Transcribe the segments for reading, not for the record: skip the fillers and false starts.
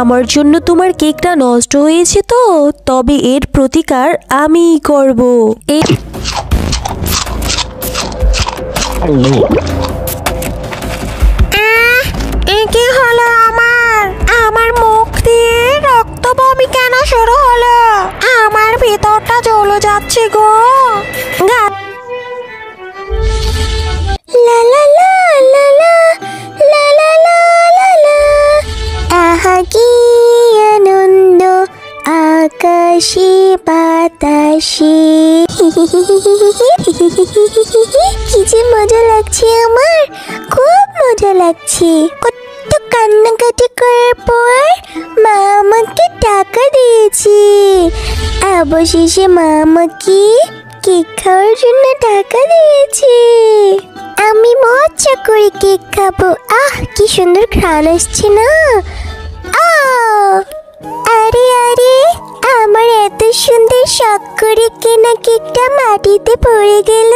আমার জন্য তোমার কেকটা নষ্ট হয়েছে তো, তবে এর প্রতিকার আমিই করব। কি হলো আমার মুখ দিয়ে রক্ত বমি কেন শুরু হলো? আমার ভিতরটা জ্বলে যাচ্ছে গো। লা লা লা লা লা লা লা লা লা লা, আহা কি আনন্দ আকাশে বাতাসে। কি যে মজা লাগছে, আমার খুব মজা লাগছে। কত কান্নাকাটি করার পর মা আমাকে টাকা দিয়েছে। অবশেষে মা আমাকে কেক খাওয়ার জন্য টাকা দিয়েছে। আমি মজা করে কেক খাবো। কি সুন্দর ঘ্রাণ আসছে না। আরে আরে, আমার এত সুন্দর শখ করে কেনা কেকটা মাটিতে পড়ে গেল।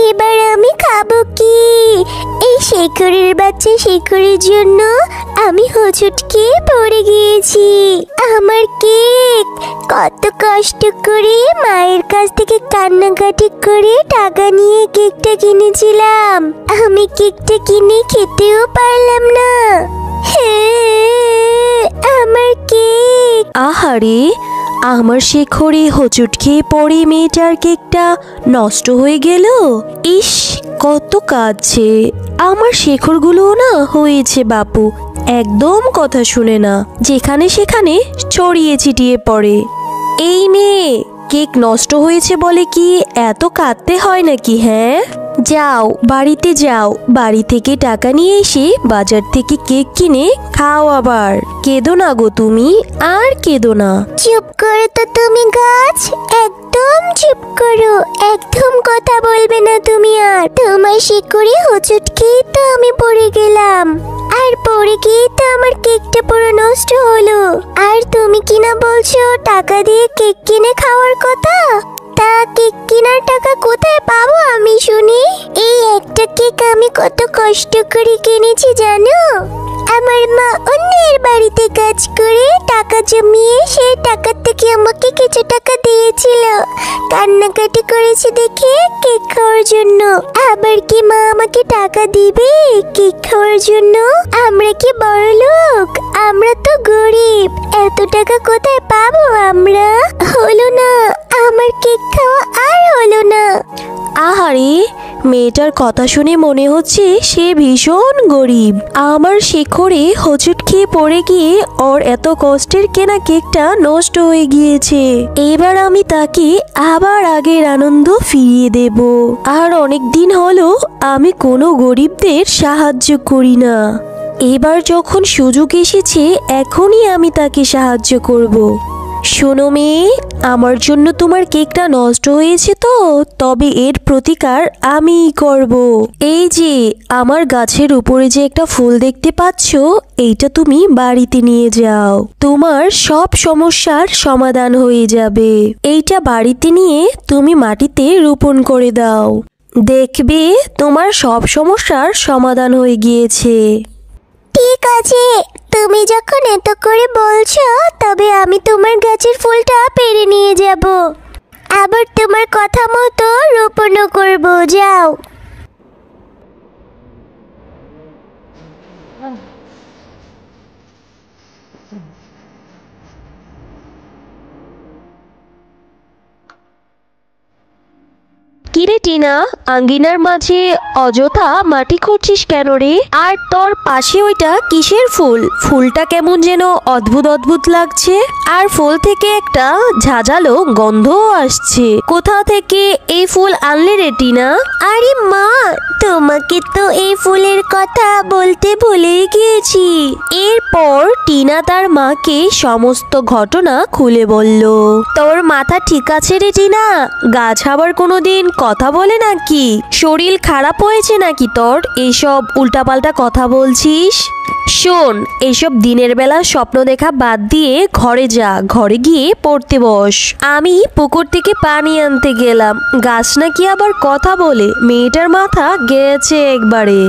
এবার আমি খাবো কি? এই শেখরের বাচ্চা শেখরের জন্য আমি হোঁচটকে পড়ে গিয়েছি। আমার কেক কত কষ্ট করে মায়ের কাছ থেকে কান্নাকাটি করে টাকা নিয়ে কেকটা কিনেছিলাম। আমি কেকটা কিনে খেতেও পারলাম না। আমার কেক। আহারে, আমার শেখরে হোঁচট খেয়ে পড়ে মেয়েটার কেকটা নষ্ট হয়ে গেল। ইস, কত কাঁদছে। আমার শেখরগুলো না হয়েছে বাপু, একদম কথা শুনে না, যেখানে সেখানে ছড়িয়ে ছিটিয়ে পড়ে। এই মেয়ে, কেক নষ্ট হয়েছে বলে কি এত কাঁদতে হয় নাকি? হ্যাঁ, যাও বাড়িতে যাও, বাড়ি থেকে টাকা নিয়ে এসে বাজার থেকে কেক কিনে খাও। আবার কেঁদো না গো তুমি, আর কেঁদো না। চুপ করো তো তুমি গাছ, একদম চুপ করো, একদম কথা বলবে না তুমি আর। তোমার শিকড়ে হোঁচট খেয়ে তো আমি পড়ে গেলাম, আর পড়ে গিয়ে তো আমার কেকটা পুরো নষ্ট হলো। আর তুমি কিনা বলছো টাকা দিয়ে কেক কিনে খাওয়ার কথা। তা কেক কেনার টাকা কোথায় পাবো আমি শুনি? এই একটা কেক আমি কত কষ্ট করে কিনেছি জানো? আমার মা অন্যের বাড়িতে কাজ করে টাকা জমিয়ে সেই টাকা থেকে আমাকে কিছু টাকা দিয়েছিল, কান্নাকাটি করেছে দেখে কেক খাওয়ার জন্য। আবার কি মা আমাকে টাকা দিবে কেক খাওয়ার জন্য? আমরা কি বড় লোক? আমরা তো গরিব, এত টাকা কোথায় পাবো আমরা? হলো না, আমার কেক খাওয়া আর হলো না। আহারে, মেয়েটার কথা শুনে মনে হচ্ছে সে ভীষণ গরিব। আমার শেখরে হোঁচট খেয়ে পড়ে গিয়ে ওর এত কষ্টের কেনা কেকটা নষ্ট হয়ে গিয়েছে। এবার আমি তাকে আবার আগের আনন্দ ফিরিয়ে দেব। আর অনেক দিন হলো আমি কোনো গরিবদের সাহায্য করি না। এবার যখন সুযোগ এসেছে, এখনই আমি তাকে সাহায্য করব। শোনো মেয়ে, আমার জন্য তোমার কেকটা নষ্ট হয়েছে তো, তবে এর প্রতিকার আমিই করব। এই যে আমার গাছের উপরে যে একটা ফুল দেখতে পাচ্ছ, এইটা তুমি বাড়িতে নিয়ে যাও, তোমার সব সমস্যার সমাধান হয়ে যাবে। এইটা বাড়িতে নিয়ে তুমি মাটিতে রোপণ করে দাও, দেখবে তোমার সব সমস্যার সমাধান হয়ে গিয়েছে। ঠিক আছে, তুমি যখন এত করে বলছো, তবে আমি তোমার গাছের ফুলটা পেড়ে নিয়ে যাব, আবার তোমার কথা মতো রোপণও করব। যাও। কিরে টিনা, আঙ্গিনার মাঝে অযথা মাটি খুঁড়ছিস কেন রে? আর তোর পাশে ওইটা কিসের ফুল? ফুলটা কেমন যেন অদ্ভুত অদ্ভুত লাগছে, আর ফুল থেকে একটা ঝাঁঝালো গন্ধও আসছে। কোথা থেকে এই ফুল আনলে রে টিনা? আরে মা, তোমাকে তো এই ফুলের কথা বলতে ভুলে গিয়েছি। এরপর টিনা তার মাকে সমস্ত ঘটনা খুলে বলল। তোর মাথা ঠিক আছে রে টিনা? গাছ আবার কোনোদিন কথা বলে নাকি? শরীর খারাপ হয়েছে নাকি তোর? এসব উল্টাপাল্টা কথা বলছিস। শোন, এসব দিনের বেলা স্বপ্ন দেখা বাদ দিয়ে ঘরে যা, ঘরে গিয়ে পড়তে বস। আমি পুকুর থেকে পানি আনতে গেলাম, গাছ নাকি আবার কথা বলে। মেয়েটার মাথা গেছে একবারে।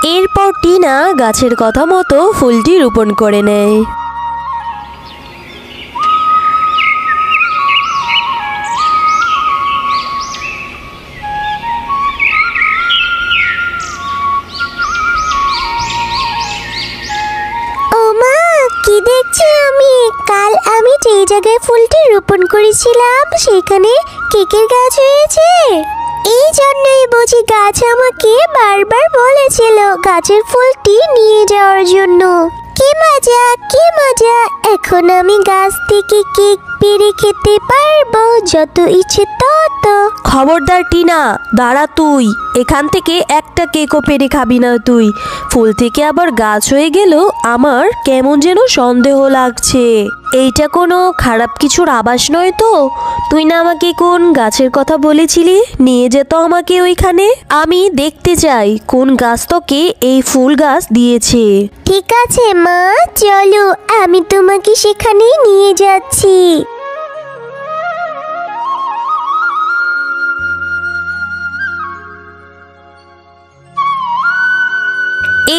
এরপর টিনা গাছের কথা মতো ফুলটি রোপণ করে নেয়। কি দেখছি আমি? কাল আমি যে জায়গায় ফুলটি রোপণ করেছিলাম সেখানে কেকের গাছ হয়েছে। এই জন্যই বুঝি গাছ আমাকে বারবার বলেছিল গাছের ফুলটি নিয়ে যাওয়ার জন্য। কি মজা, কি মজা! এখন আমি গাছ থেকে কেক পেড়ে খেতে পারবো, যত ইচ্ছে তত। খবরদার টিনা, দাঁড়া তুই। এখান থেকে একটা কেকও পেড়ে খাবি না তুই। ফুল থেকে আবার গাছ হয়ে গেল আমার কেমন যেন সন্দেহ লাগছে। এইটা কোনো খারাপ কিছুর আভাস নয় তো? তুই না আমাকে কোন গাছের কথা বলেছিলি নিয়ে যেত আমাকে ওইখানে? আমি দেখতে চাই কোন গাছ তোকে এই ফুল গাছ দিয়েছে। ঠিক আছে মা, চলো আমি তোমাকে সেখানেই নিয়ে যাচ্ছি।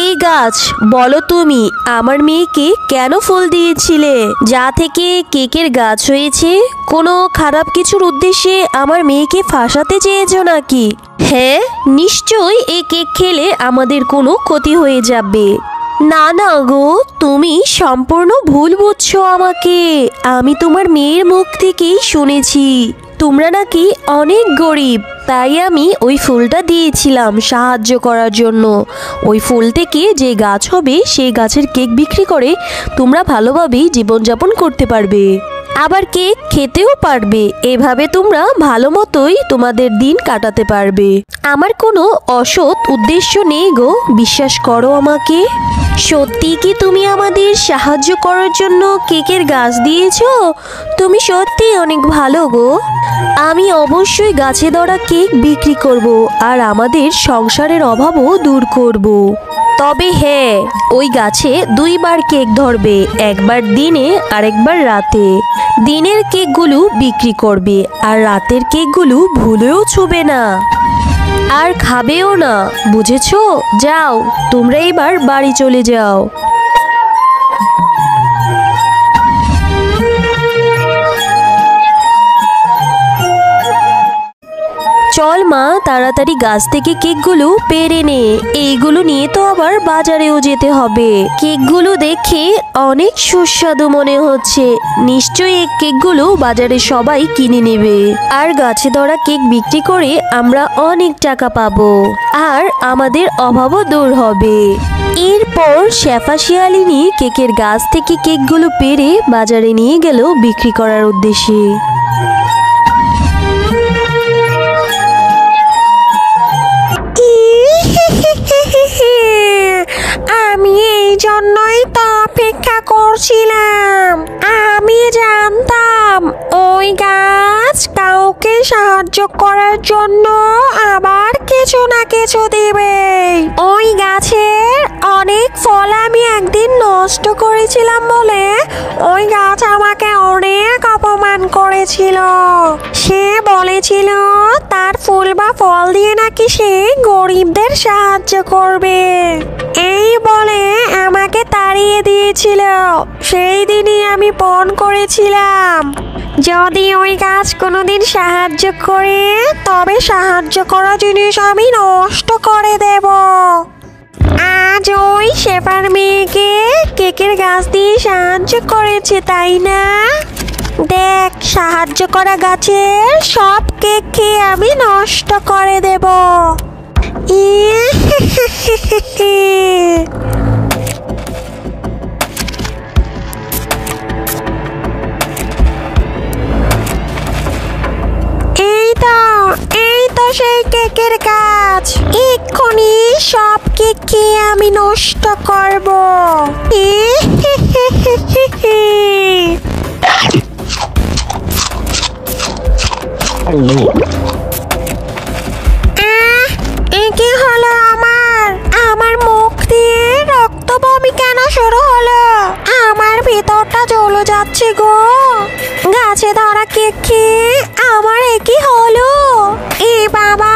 এই গাছ, বলো তুমি আমার মেয়েকে কেন ফুল দিয়েছিলে? যা থেকে কেকের গাছ হয়েছে, কোনো খারাপ কিছুর উদ্দেশ্যে আমার মেয়েকে ফাঁসাতে চেয়েছো নাকি? হ্যাঁ, নিশ্চয়ই এই কেক খেলে আমাদের কোনো ক্ষতি হয়ে যাবে। না না গো, তুমি সম্পূর্ণ ভুল বুঝছো আমাকে। আমি তোমার মেয়ের মুখ থেকেই শুনেছি তোমরা নাকি অনেক গরিব, তাই আমি ওই ফুলটা দিয়েছিলাম সাহায্য করার জন্য। ওই ফুল থেকে যে গাছ হবে সেই গাছের কেক বিক্রি করে তোমরা ভালোভাবেই জীবনযাপন করতে পারবে, আবার কেক খেতেও পারবে। এভাবে তোমরা ভালো মতোই তোমাদের দিন কাটাতে পারবে। আমার কোনো অসৎ উদ্দেশ্য নেই গো, বিশ্বাস করো আমাকে। সত্যি কি তুমি আমাদের সাহায্য করার জন্য কেকের গাছ দিয়েছো? তুমি সত্যি অনেক ভালো গো। আমি অবশ্যই গাছে ধরা কেক বিক্রি করব আর আমাদের সংসারের অভাবও দূর করব। তবে হ্যাঁ, ওই গাছে দুইবার কেক ধরবে, একবার দিনে আর একবার রাতে। দিনের কেকগুলো বিক্রি করবে আর রাতের কেকগুলো ভুলেও ছুবে না আর খাবেও না, বুঝেছো? যাও, তোমরা এবার বাড়ি চলে যাও। চল মা, তাড়াতাড়ি গাছ থেকে কেকগুলো পেড়ে নে। এইগুলো নিয়ে তো আবার বাজারেও যেতে হবে। কেকগুলো দেখে অনেক সুস্বাদু মনে হচ্ছে, নিশ্চয়ই এই কেকগুলো বাজারে সবাই কিনে নেবে আর গাছে ধরা কেক বিক্রি করে আমরা অনেক টাকা পাবো আর আমাদের অভাবও দূর হবে। এরপর শেফা শিয়ালিনী কেকের গাছ থেকে কেকগুলো পেড়ে বাজারে নিয়ে গেল বিক্রি করার উদ্দেশ্যে। আমি এই জন্যই তো অপেক্ষা করছিলাম। আমি জানতাম ওই গাছ কাউকে সাহায্য করার জন্য আবার কিছু না কিছু দেবে। ওই গাছের অনেক ফল আমি একদিন নষ্ট করেছিলাম বলে ওই গাছ আমাকে অনেক অপমান করেছিল। সে বলেছিল তার ফুল বা ফল দিয়ে নাকি সে গরিবদের সাহায্য করবে। এই বলে আমাকে তাড়িয়ে দিয়েছিল। সেই দিনই আমি পণ করেছিলাম যদি ওই গাছ কোনোদিন সাহায্য করে তবে সাহায্য করা জিনিস আমি নষ্ট করে দেব। আজ ওই শেফার মেয়েকে কেকের গাছ দিয়ে সাহায্য করেছে, তাই না? দেখ, সাহায্য করা গাছের সব কেক খেয়ে আমি নষ্ট করে দেব। এই তো সেই কেকের গাছ। এক্ষুনি সব কেক খেয়ে আমি নষ্ট করব। কি হলো আমার মুখ দিয়ে রক্ত বমি কেন শুরু হলো? আমার ভিতরটা জ্বলে যাচ্ছে গো। গাছে ধরা কেক খেয়ে আমার কি হলো? এ বাবা,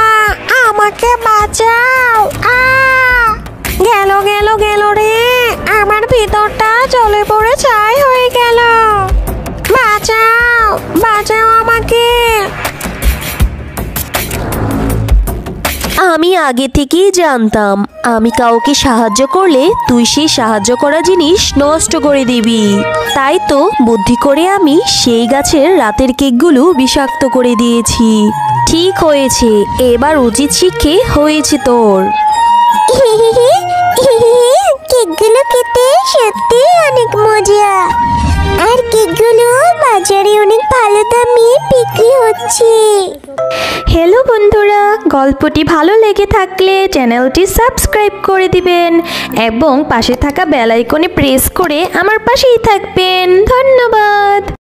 আমাকে বাঁচাও! আগে থেকেই জানতাম আমি কাউকে সাহায্য করলে তুই সেই সাহায্য করা জিনিস নষ্ট করে দিবি। তাই তো বুদ্ধি করে আমি সেই গাছের রাতের কেকগুলো বিষাক্ত করে দিয়েছি। ঠিক হয়েছে, এবার উচিত শিক্ষে হয়েছে তোর। কেকগুলো খেতে সত্যি অনেক মজা, আর কেকগুলো বাজারে অনেক ভালো দামে বিক্রি হচ্ছে। হ্যালো বন্ধুরা, গল্পটি ভালো লেগে থাকলে চ্যানেলটি সাবস্ক্রাইব করে দিবেন এবং পাশে থাকা বেল আইকনে প্রেস করে আমার পাশেই থাকবেন। ধন্যবাদ।